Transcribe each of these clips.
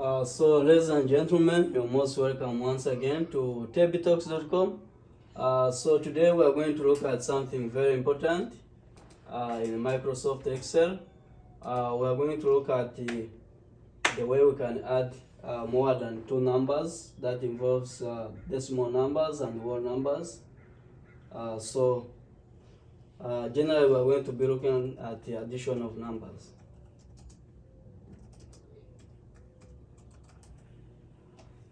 So, ladies and gentlemen, you're most welcome once again to tebtalks.com. So today we are going to look at something very important in Microsoft Excel. We are going to look at the way we can add more than two numbers. That involves decimal numbers and whole numbers. Generally we are going to be looking at the addition of numbers.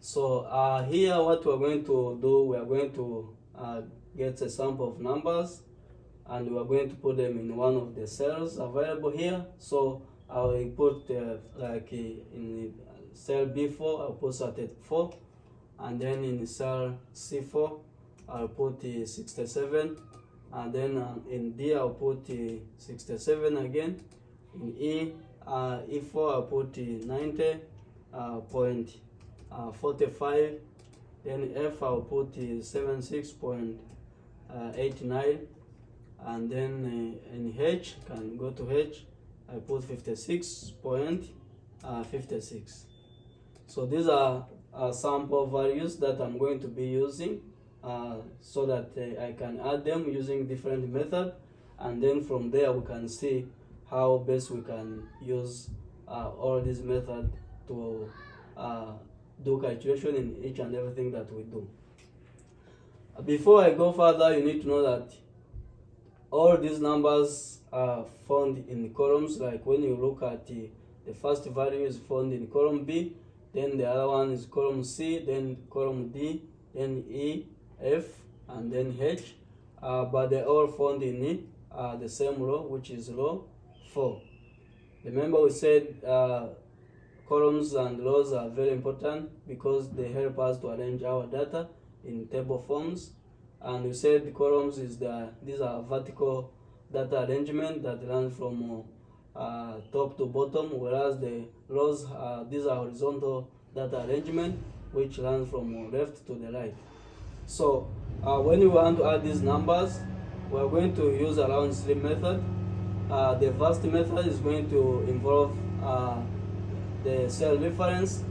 So here what we're going to do, we are going to get a sample of numbers and we are going to put them in one of the cells available here. So I will put in cell B4, I'll put 34, and then in cell C4, I'll put 67, and then in D, I'll put 67 again. In E4, I'll put 90.45, then F I'll put 76.89, and then in H, can go to H, I put 56.56. So these are sample values that I'm going to be using so that I can add them using different methods, and then from there we can see how best we can use all these methods to do calculation in each and everything that we do. Before I go further, you need to know that all these numbers are found in columns. Like when you look at the first value is found in column B, then the other one is column C, then column D, then E, F, and then H, but they're all found in the same row, which is row 4. Remember we said columns and rows are very important because they help us to arrange our data in table forms. And we said the columns these are vertical data arrangement that runs from top to bottom, whereas the rows these are horizontal data arrangement which runs from left to the right. So when we want to add these numbers, we are going to use a round trip method. The first method is going to involve the cell reference.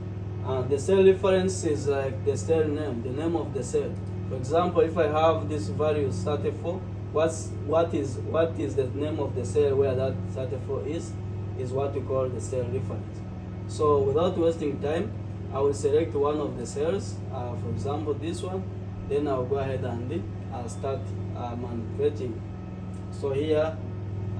The cell reference is like the cell name, the name of the cell. For example, if I have this value 34, what is the name of the cell where that 34 is what we call the cell reference. So without wasting time, I will select one of the cells, for example this one, then I'll go ahead and start manipulating. So here,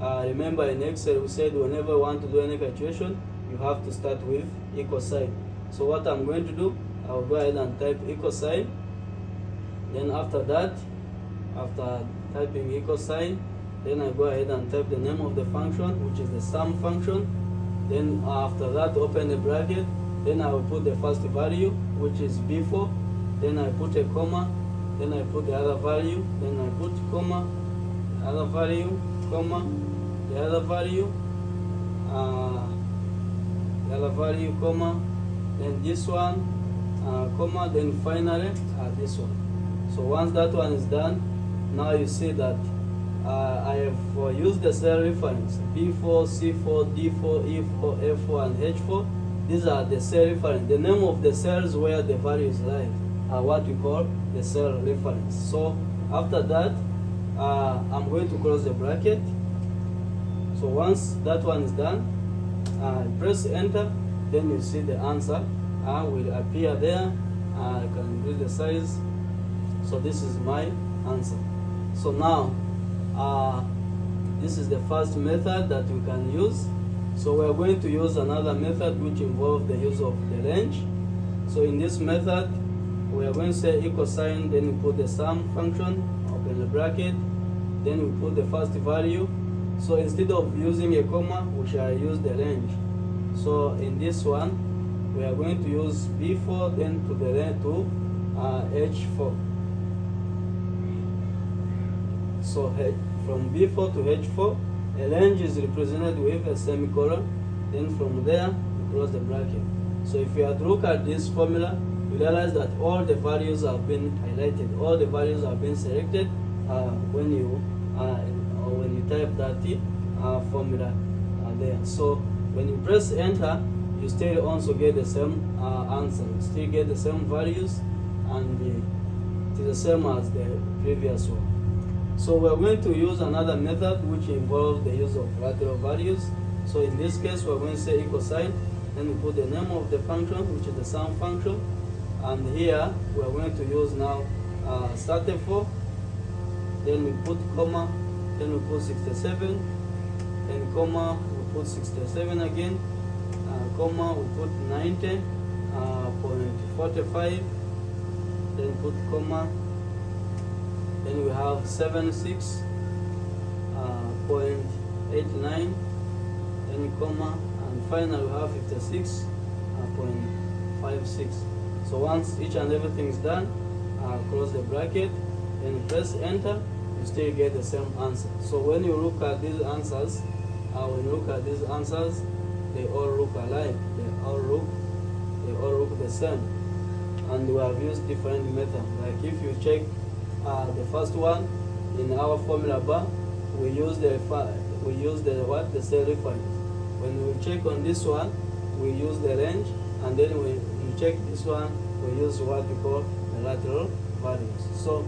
remember in Excel we said whenever you want to do any calculation, you have to start with equal sign. So what I'm going to do, I'll go ahead and type equal sign. Then after that, after typing equal sign, then I go ahead and type the name of the function, which is the sum function. Then after that, open the bracket. Then I will put the first value, which is B4. Then I put a comma. Then I put the other value. Then I put comma, the other value, comma, the other value, comma, then this one, comma, then finally this one. So once that one is done, now you see that I have used the cell reference B4, C4, D4, E4, F4, and H4. These are the cell reference. The name of the cells where the values lie are what we call the cell reference. So after that, I'm going to close the bracket. So once that one is done, press enter, then you see the answer will appear there. I can increase the size. So this is my answer. So now this is the first method that we can use. So we are going to use another method which involves the use of the range. So in this method, we are going to say equal sign, then we put the sum function, open the bracket, then we put the first value. So instead of using a comma, we shall use the range. So in this one, we are going to use B4, then to the range to H4. So from B4 to H4, a range is represented with a semicolon. Then from there, you close the bracket. So if you have to look at this formula, you realize that all the values have been highlighted, all the values have been selected when you type that formula there. So when you press enter, you still also get the same answer. You still get the same values, and it is the same as the previous one. So we're going to use another method which involves the use of lateral values. So in this case, we're going to say equal sign, then we put the name of the function, which is the sum function, and here we're going to use now started_for, then we put comma, then we put 67, then comma, we put 67 again, comma, we put 90.45, then put comma, then we have 76.89, then comma, and finally we have 56.56. So once each and everything is done, close the bracket, then press enter, you still get the same answer. So when you look at these answers, they all look alike. They all look the same. And we have used different methods. Like if you check the first one in our formula bar, we use the cell reference. When we check on this one, we use the range, and then when we check this one, we use what we call the lateral values. So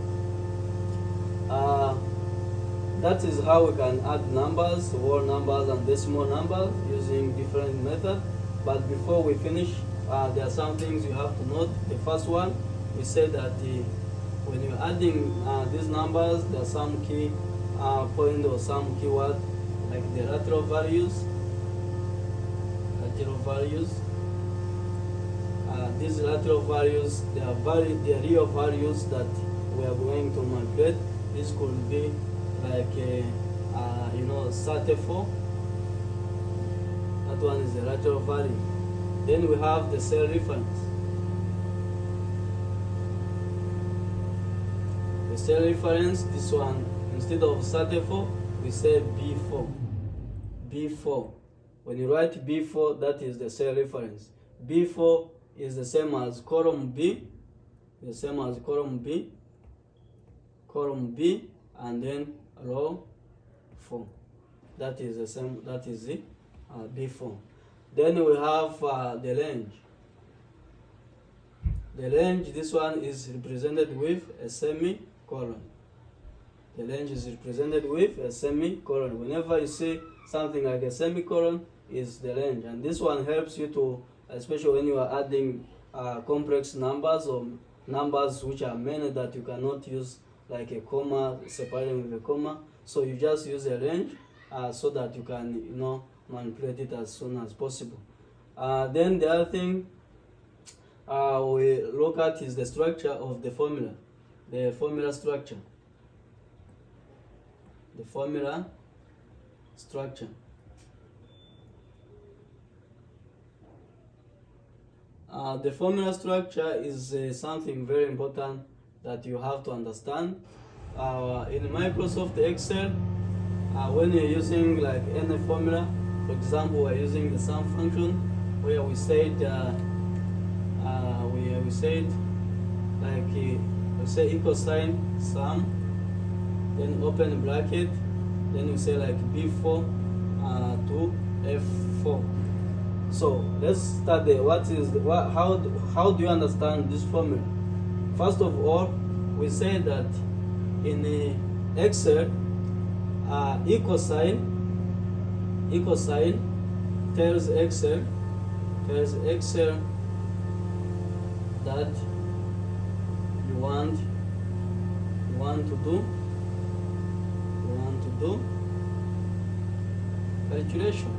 that is how we can add numbers, whole numbers and decimal numbers using different methods. But before we finish, there are some things you have to note. The first one, we said that when you're adding these numbers, there are some key point or some keyword like the lateral values. These lateral values, they are real values that we are going to manipulate. This could be like started_for. That one is the lateral value. Then we have the cell reference. The cell reference, this one, instead of started_for, we say B4. B4. When you write B4, that is the cell reference. B4 is the same as column B, column B, and then row 4. That is the same. That is the B4. Then we have the range. The range, this one is represented with a semicolon. The range is represented with a semicolon. Whenever you see something like a semicolon, is the range. And this one helps you to, especially when you are adding complex numbers or numbers which are many that you cannot use like a comma, separating with a comma. So you just use a range so that you can, manipulate it as soon as possible. Then the other thing we look at is the structure of the formula. The formula structure. The formula structure. The formula structure is something very important that you have to understand. In Microsoft Excel, when you're using like any formula, for example, we're using the sum function, where we said we say equal sign sum, then open bracket, then we say like B4 to F4. So let's start there. How do you understand this formula? First of all, we say that in Excel, equal sign tells Excel that you want to do calculation.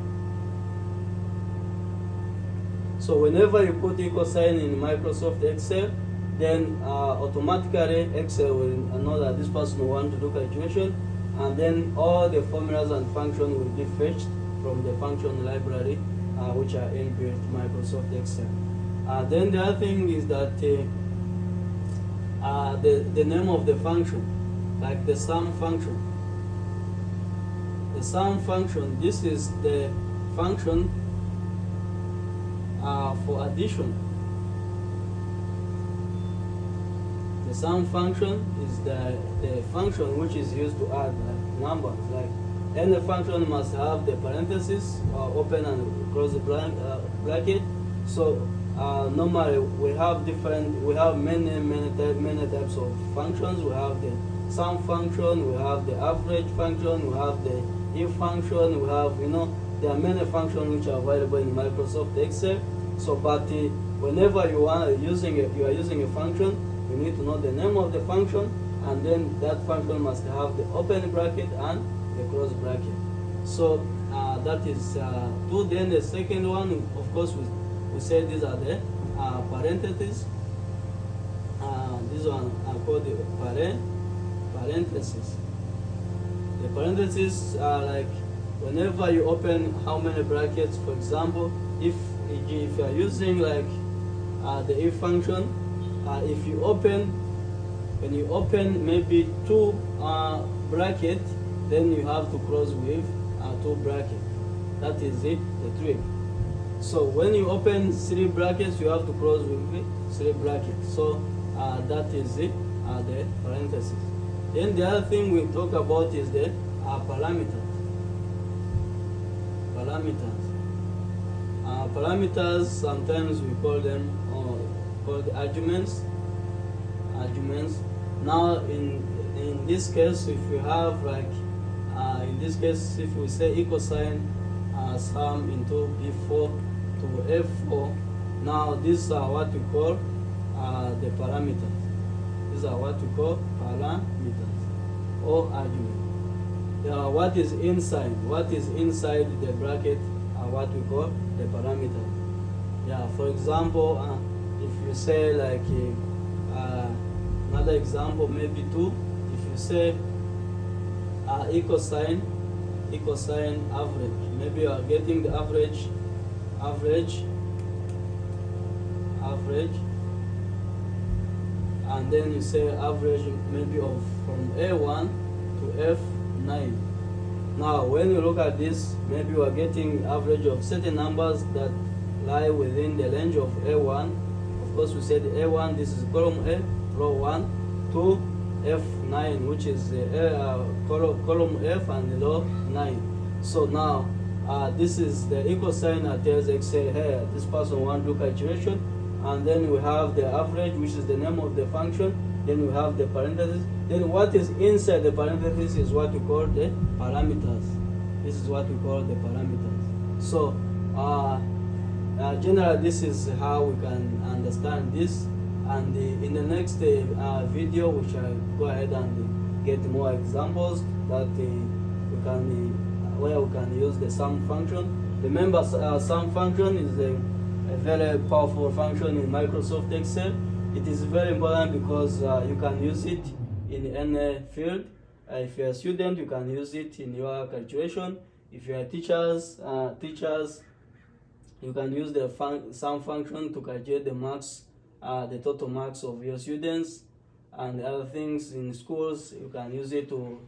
So whenever you put equal sign in Microsoft Excel, then automatically Excel will know that this person will want to do calculation, and then all the formulas and functions will be fetched from the function library which are inbuilt Microsoft Excel. Then the other thing is that the name of the function, like the sum function. The sum function, this is the function for addition. The sum function is the function which is used to add numbers. Like any function must have the parentheses, open and close the bracket. So normally we have many types of functions. We have the sum function, we have the average function, we have the if function, we have, there are many functions which are available in Microsoft Excel. So but whenever you are using a function, you need to know the name of the function, and then that function must have the open bracket and the close bracket. So that is two. Then the second one, of course, we say these are the parentheses. This one are called the parentheses. The parentheses are like whenever you open how many brackets. For example, if you are using like the if function, if you open, when you open maybe two brackets, then you have to close with two brackets. That is it, the trick. So when you open three brackets, you have to close with three brackets. So that is it, the parentheses. Then the other thing we talk about is the parameters. Parameters, sometimes we call them called arguments. Now in this case, if we have like in this case, if we say equal sign sum into B4 to F4, now these are what we call the parameters. These are what we call parameters or arguments. What is inside the bracket are what we call the parameter. For example, if you say like another example, maybe 2, if you say equal sign average, maybe you are getting the average, and then you say average maybe of from A1 to F9. Now when you look at this, maybe you are getting average of certain numbers that lie within the range of A1. Of course, we said A1, this is column A, row 1, to F9, which is column F and row 9. So now this is the equal sign that tells Excel, hey, this person wants to do calculation. And then we have the average, which is the name of the function. Then we have the parentheses. Then what is inside the parentheses is what we call the parameters. This is what we call the parameters. So generally, this is how we can understand this. And in the next video, we shall go ahead and get more examples that where we can use the sum function. Remember, sum function is a very powerful function in Microsoft Excel. It is very important because you can use it in any field. If you're a student, you can use it in your calculation. If you are teachers, you can use the sum function to calculate the marks, the total marks of your students, and the other things in schools. You can use it to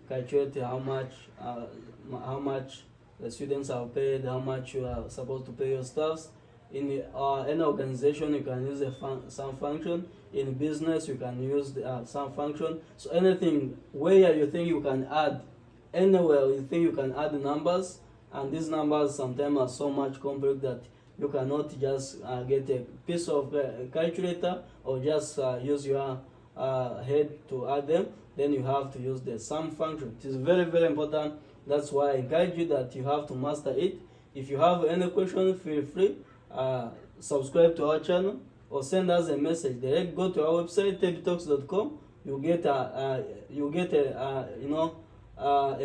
calculate how much the students are paid, how much you are supposed to pay your staffs. In any organization, you can use the sum function. In business, you can use the sum function. So anything where you think you can add, anywhere you think you can add numbers, and these numbers sometimes are so much complex that you cannot just get a piece of calculator or just use your head to add them. Then you have to use the sum function. It is very, very important. That's why I encourage you that you have to master it. If you have any question, feel free. Subscribe to our channel or send us a message. Direct go to our website tebtalks.com. You get a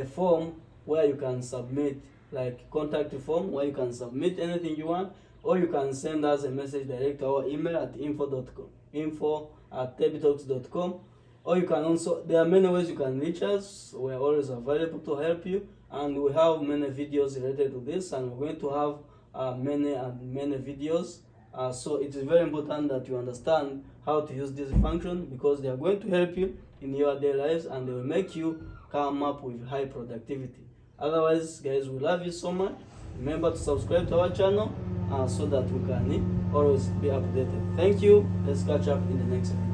form where you can submit, like contact form where you can submit anything you want, or you can send us a message direct to our email at info@tebtalks.com. Or you can also, there are many ways you can reach us. We're always available to help you, and we have many videos related to this, and we're going to have many videos. So it is very important that you understand how to use this function, because they are going to help you in your daily lives, and they will make you come up with high productivity. Otherwise, guys, we love you so much. Remember to subscribe to our channel so that we can always be updated. Thank you. Let's catch up in the next video.